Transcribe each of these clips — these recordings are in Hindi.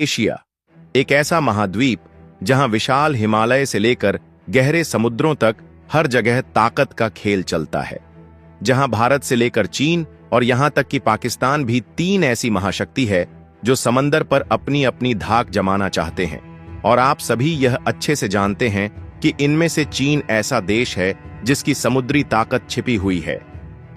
एशिया एक ऐसा महाद्वीप जहां विशाल हिमालय से लेकर गहरे समुद्रों तक हर जगह ताकत का खेल चलता है। जहां भारत से लेकर चीन और यहां तक कि पाकिस्तान भी तीन ऐसी महाशक्ति है जो समंदर पर अपनी अपनी धाक जमाना चाहते हैं। और आप सभी यह अच्छे से जानते हैं कि इनमें से चीन ऐसा देश है जिसकी समुद्री ताकत छिपी हुई है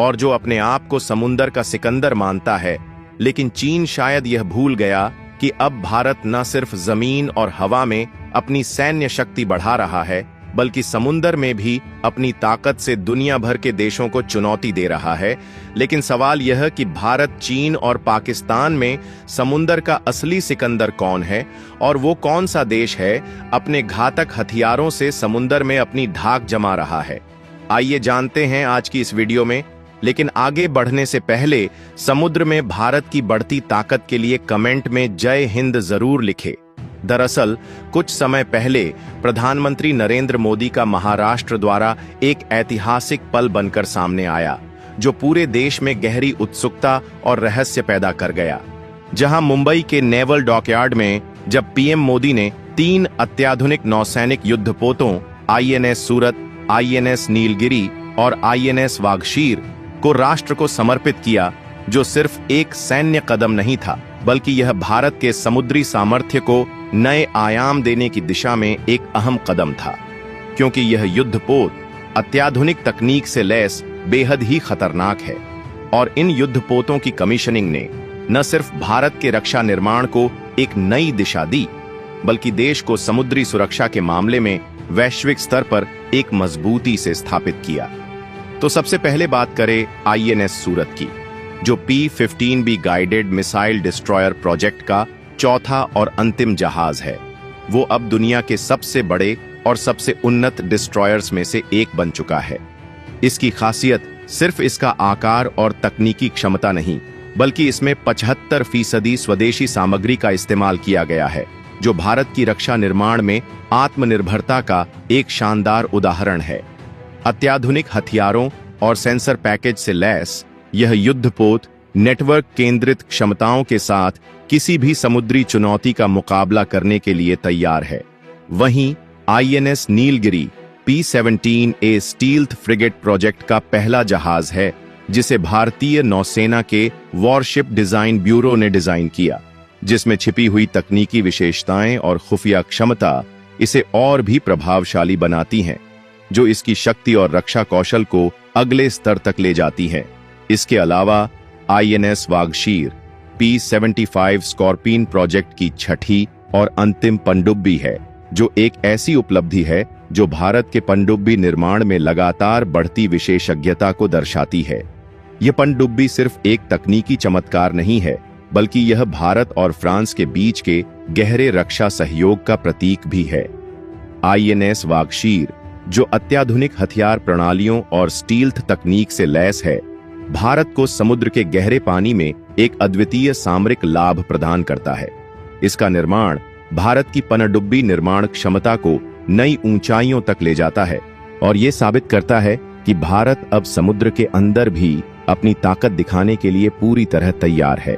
और जो अपने आप को समुंदर का सिकंदर मानता है। लेकिन चीन शायद यह भूल गया कि अब भारत न सिर्फ जमीन और हवा में अपनी सैन्य शक्ति बढ़ा रहा है, बल्कि समुंदर में भी अपनी ताकत से दुनिया भर के देशों को चुनौती दे रहा है। लेकिन सवाल यह कि भारत, चीन और पाकिस्तान में समुंदर का असली सिकंदर कौन है और वो कौन सा देश है अपने घातक हथियारों से समुंदर में अपनी धाक जमा रहा है। आइए जानते हैं आज की इस वीडियो में। लेकिन आगे बढ़ने से पहले समुद्र में भारत की बढ़ती ताकत के लिए कमेंट में जय हिंद जरूर लिखें। दरअसल कुछ समय पहले प्रधानमंत्री नरेंद्र मोदी का महाराष्ट्र द्वारा एक ऐतिहासिक पल बनकर सामने आया, जो पूरे देश में गहरी उत्सुकता और रहस्य पैदा कर गया। जहां मुंबई के नेवल डॉकयार्ड में जब पीएम मोदी ने 3 अत्याधुनिक नौसैनिक युद्धपोतों आईएनएस सूरत, आईएनएस नीलगिरी और आईएनएस वागशीर को राष्ट्र को समर्पित किया, जो सिर्फ एक सैन्य कदम नहीं था, बल्कि यह भारत के समुद्री सामर्थ्य को नए आयाम देने की दिशा में एक अहम कदम था। क्योंकि यह युद्धपोत अत्याधुनिक तकनीक से लैस बेहद ही खतरनाक है और इन युद्धपोतों की कमीशनिंग ने न सिर्फ भारत के रक्षा निर्माण को एक नई दिशा दी, बल्कि देश को समुद्री सुरक्षा के मामले में वैश्विक स्तर पर एक मजबूती से स्थापित किया। तो सबसे पहले बात करें आईएनएस सूरत की, जो P-15B guided missile destroyer project का चौथा और अंतिम जहाज है। वो अब दुनिया के सबसे बड़े और सबसे उन्नत डिस्ट्रॉयर्स में से एक बन चुका है। इसकी खासियत सिर्फ इसका आकार और तकनीकी क्षमता नहीं, बल्कि इसमें 75% स्वदेशी सामग्री का इस्तेमाल किया गया है, जो भारत की रक्षा निर्माण में आत्मनिर्भरता का एक शानदार उदाहरण है। अत्याधुनिक हथियारों और सेंसर पैकेज से लैस यह युद्धपोत नेटवर्क केंद्रित क्षमताओं के साथ किसी भी समुद्री चुनौती का मुकाबला करने के लिए तैयार है। वहीं INS Nilgiri P-17A stealth frigate project का पहला जहाज है, जिसे भारतीय नौसेना के वॉरशिप डिजाइन ब्यूरो ने डिजाइन किया, जिसमें छिपी हुई तकनीकी विशेषताएं और खुफिया क्षमता इसे और भी प्रभावशाली बनाती हैं, जो इसकी शक्ति और रक्षा कौशल को अगले स्तर तक ले जाती है। इसके अलावा INS Vagsheer P-75 scorpion project की छठी और अंतिम पनडुब्बी है, जो एक ऐसी उपलब्धि है जो भारत के पनडुब्बी निर्माण में लगातार बढ़ती विशेषज्ञता को दर्शाती है। यह पनडुब्बी सिर्फ एक तकनीकी चमत्कार नहीं है, बल्कि यह भारत और फ्रांस के बीच के गहरे रक्षा सहयोग का प्रतीक भी है। आईएनएस वागशीर, जो अत्याधुनिक हथियार प्रणालियों और स्टील्थ तकनीक से लैस है, भारत को समुद्र के गहरे पानी में एक अद्वितीय सामरिक लाभ प्रदान करता है। इसका निर्माण भारत की पनडुब्बी निर्माण क्षमता को नई ऊंचाइयों तक ले जाता है और यह साबित करता है कि भारत अब समुद्र के अंदर भी अपनी ताकत दिखाने के लिए पूरी तरह तैयार है।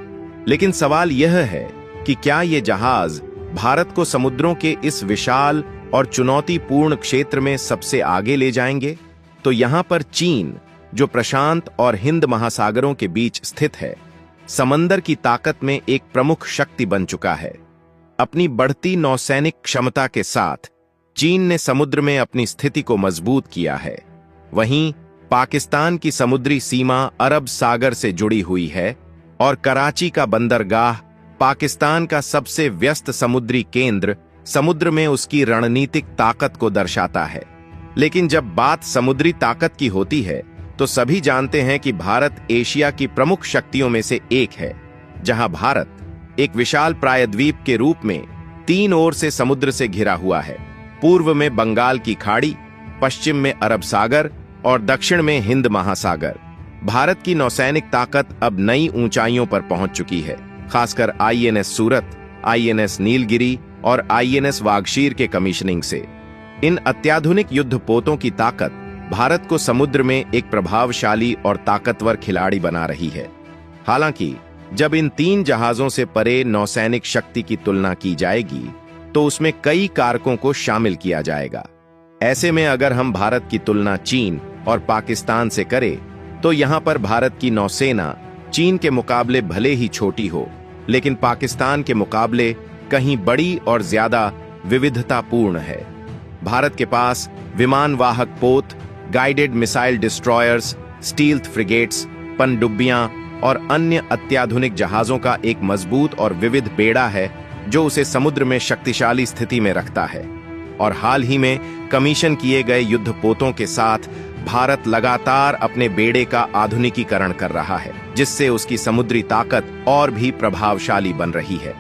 लेकिन सवाल यह है कि क्या ये जहाज भारत को समुद्रों के इस विशाल और चुनौतीपूर्ण क्षेत्र में सबसे आगे ले जाएंगे? तो यहां पर चीन, जो प्रशांत और हिंद महासागरों के बीच स्थित है, समंदर की ताकत में एक प्रमुख शक्ति बन चुका है। अपनी बढ़ती नौसैनिक क्षमता के साथ चीन ने समुद्र में अपनी स्थिति को मजबूत किया है। वहीं पाकिस्तान की समुद्री सीमा अरब सागर से जुड़ी हुई है और कराची का बंदरगाह, पाकिस्तान का सबसे व्यस्त समुद्री केंद्र, समुद्र में उसकी रणनीतिक ताकत को दर्शाता है। लेकिन जब बात समुद्री ताकत की होती है, तो सभी जानते हैं कि भारत एशिया की प्रमुख शक्तियों में से एक है, जहां भारत एक विशाल प्रायद्वीप के रूप में 3 ओर से समुद्र से घिरा हुआ है। पूर्व में बंगाल की खाड़ी, पश्चिम में अरब सागर और दक्षिण में हिंद महासागर। भारत की नौसैनिक ताकत अब नई ऊंचाइयों पर पहुंच चुकी है, खासकर आईएनएस सूरत, आईएनएस नीलगिरी और आईएनएस वागशीर के कमीशनिंग से। इन अत्याधुनिक युद्धपोतों की ताकत भारत को समुद्र में एक प्रभावशाली और ताकतवर खिलाड़ी बना रही है। हालांकि जब इन 3 जहाजों से परे नौसैनिक शक्ति की तुलना की जाएगी तो उसमें कई कारकों को शामिल किया जाएगा। ऐसे में अगर हम भारत की तुलना चीन और पाकिस्तान से करें तो यहां पर भारत की नौसेना चीन के मुकाबले भले ही छोटी हो, लेकिन पाकिस्तान के मुकाबले कहीं बड़ी और ज्यादा विविधतापूर्ण है। भारत के पास विमान वाहक पोत, guided missile destroyers, stealth frigates, पनडुब्बियां और अन्य अत्याधुनिक जहाजों का एक मजबूत और विविध बेड़ा है जो उसे समुद्र में शक्तिशाली स्थिति में रखता है। और हाल ही में कमीशन किए गए युद्धपोतों के साथ भारत लगातार अपने बेड़े का आधुनिकीकरण कर रहा है, जिससे उसकी समुद्री ताकत और भी प्रभावशाली बन रही है।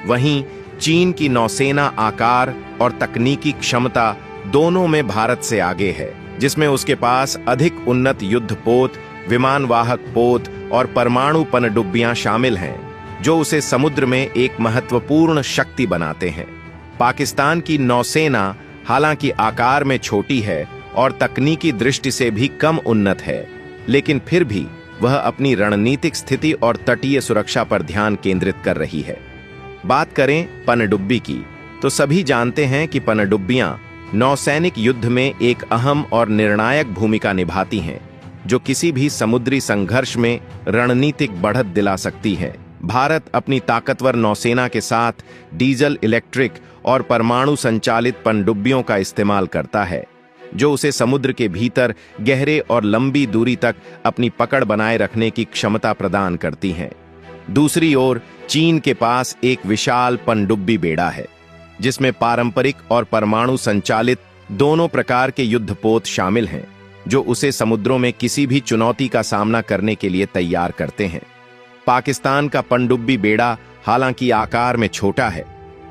वहीं चीन की नौसेना आकार और तकनीकी क्षमता दोनों में भारत से आगे है, जिसमें उसके पास अधिक उन्नत युद्धपोत, विमान वाहक पोत और परमाणु पनडुब्बियां शामिल हैं, जो उसे समुद्र में एक महत्वपूर्ण शक्ति बनाते हैं। पाकिस्तान की नौसेना हालांकि आकार में छोटी है और तकनीकी दृष्टि से भी कम उन्नत है, लेकिन फिर भी वह अपनी रणनीतिक स्थिति और तटीय सुरक्षा पर ध्यान केंद्रित कर रही है। बात करें पनडुब्बी की, तो सभी जानते हैं कि पनडुब्बियां नौसैनिक युद्ध में एक अहम और निर्णायक भूमिका निभाती हैं, जो किसी भी समुद्री संघर्ष में रणनीतिक बढ़त दिला सकती है। भारत अपनी ताकतवर नौसेना के साथ डीजल, इलेक्ट्रिक और परमाणु संचालित पनडुब्बियों का इस्तेमाल करता है, जो उसे समुद्र के भीतर गहरे और लंबी दूरी तक अपनी पकड़ बनाए रखने की क्षमता प्रदान करती हैं। दूसरी ओर चीन के पास एक विशाल पनडुब्बी बेड़ा है, जिसमें पारंपरिक और परमाणु संचालित दोनों प्रकार के युद्धपोत शामिल हैं, जो उसे समुद्रों में किसी भी चुनौती का सामना करने के लिए तैयार करते हैं। पाकिस्तान का पनडुब्बी बेड़ा हालांकि आकार में छोटा है,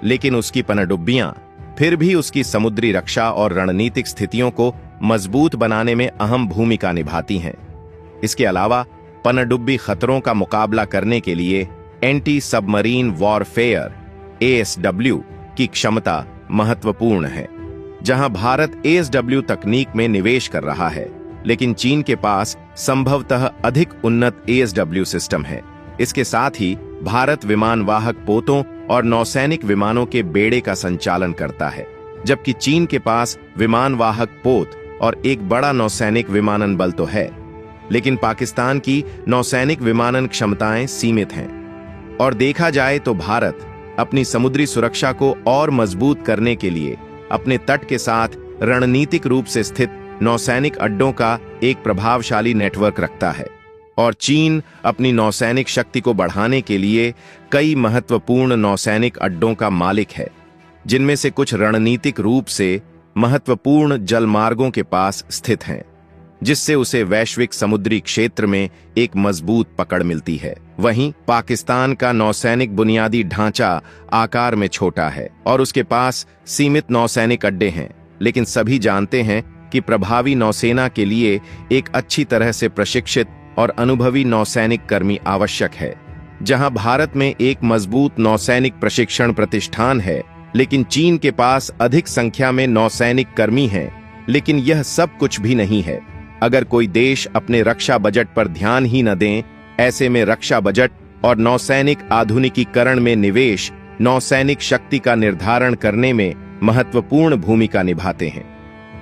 लेकिन उसकी पनडुब्बियां फिर भी उसकी समुद्री रक्षा और रणनीतिक स्थितियों को मजबूत बनाने में अहम भूमिका निभाती हैं। इसके अलावा पनडुब्बी खतरों का मुकाबला करने के लिए एंटी सबमरीन वॉरफेयर (ASW) की क्षमता महत्वपूर्ण है। जहां भारत ASW तकनीक में निवेश कर रहा है, लेकिन चीन के पास संभवतः अधिक उन्नत ASW सिस्टम है। इसके साथ ही भारत विमान वाहक पोतों और नौसैनिक विमानों के बेड़े का संचालन करता है, जबकि चीन के पास विमान वाहक पोत और एक बड़ा नौसैनिक विमानन बल तो है, लेकिन पाकिस्तान की नौसैनिक विमानन क्षमताएं सीमित हैं। और देखा जाए तो भारत अपनी समुद्री सुरक्षा को और मजबूत करने के लिए अपने तट के साथ रणनीतिक रूप से स्थित नौसैनिक अड्डों का एक प्रभावशाली नेटवर्क रखता है, और चीन अपनी नौसैनिक शक्ति को बढ़ाने के लिए कई महत्वपूर्ण नौसैनिक अड्डों का मालिक है, जिनमें से कुछ रणनीतिक रूप से महत्वपूर्ण जलमार्गों के पास स्थित हैं, जिससे उसे वैश्विक समुद्री क्षेत्र में एक मजबूत पकड़ मिलती है। वहीं पाकिस्तान का नौसैनिक बुनियादी ढांचा आकार में छोटा है और उसके पास सीमित नौसैनिक अड्डे हैं, लेकिन सभी जानते हैं कि प्रभावी नौसेना के लिए एक अच्छी तरह से प्रशिक्षित और अनुभवी नौसैनिक कर्मी आवश्यक है। जहां भारत में एक मजबूत नौसैनिक प्रशिक्षण प्रतिष्ठान है, लेकिन चीन के पास अधिक संख्या में नौसैनिक कर्मी हैं, लेकिन यह सब कुछ भी नहीं है। अगर कोई देश अपने रक्षा बजट पर ध्यान ही न दें, ऐसे में रक्षा बजट और नौसैनिक आधुनिकीकरण में निवेश नौसैनिक शक्ति का निर्धारण करने में महत्वपूर्ण भूमिका निभाते हैं।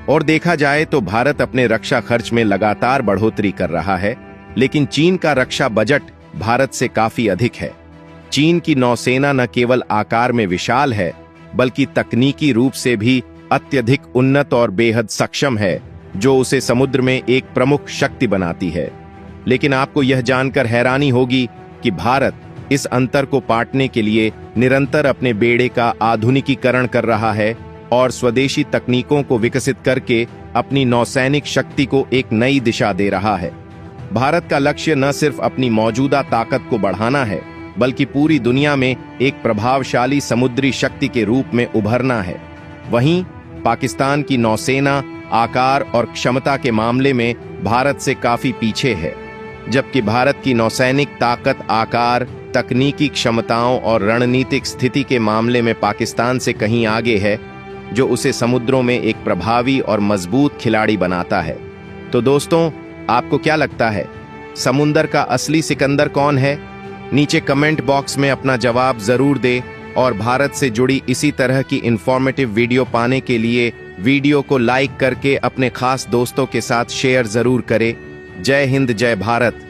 और देखा जाए तो भारत अपने रक्षा खर्च में लगातार बढ़ोतरी कर रहा है, लेकिन चीन का रक्षा बजट भारत से काफी अधिक है। चीन की नौसेना न केवल आकार में विशाल है, बल्कि तकनीकी रूप से भी अत्यधिक उन्नत और बेहद सक्षम है, जो उसे समुद्र में एक प्रमुख शक्ति बनाती है। लेकिन आपको यह जानकर हैरानी होगी कि भारत इस अंतर को पाटने के लिए निरंतर अपने बेड़े का आधुनिकीकरण कर रहा है और स्वदेशी तकनीकों को विकसित करके अपनी नौसैनिक शक्ति को एक नई दिशा दे रहा है। भारत का लक्ष्य न सिर्फ अपनी मौजूदा ताकत को बढ़ाना है, बल्कि पूरी दुनिया में एक प्रभावशाली समुद्री शक्ति के रूप में उभरना है। वहीं पाकिस्तान की नौसेना आकार और क्षमता के मामले में भारत से काफी पीछे है, जबकि भारत की नौसैनिक ताकत, आकार, तकनीकी क्षमताओं और रणनीतिक स्थिति के मामले में पाकिस्तान से कहीं आगे है, जो उसे समुद्रों में एक प्रभावी और मजबूत खिलाड़ी बनाता है। तो दोस्तों, आपको क्या लगता है, समुंदर का असली सिकंदर कौन है? नीचे कमेंट बॉक्स में अपना जवाब जरूर दे और भारत से जुड़ी इसी तरह की इंफॉर्मेटिव वीडियो पाने के लिए वीडियो को लाइक करके अपने खास दोस्तों के साथ शेयर जरूर करें। जय हिंद, जय भारत।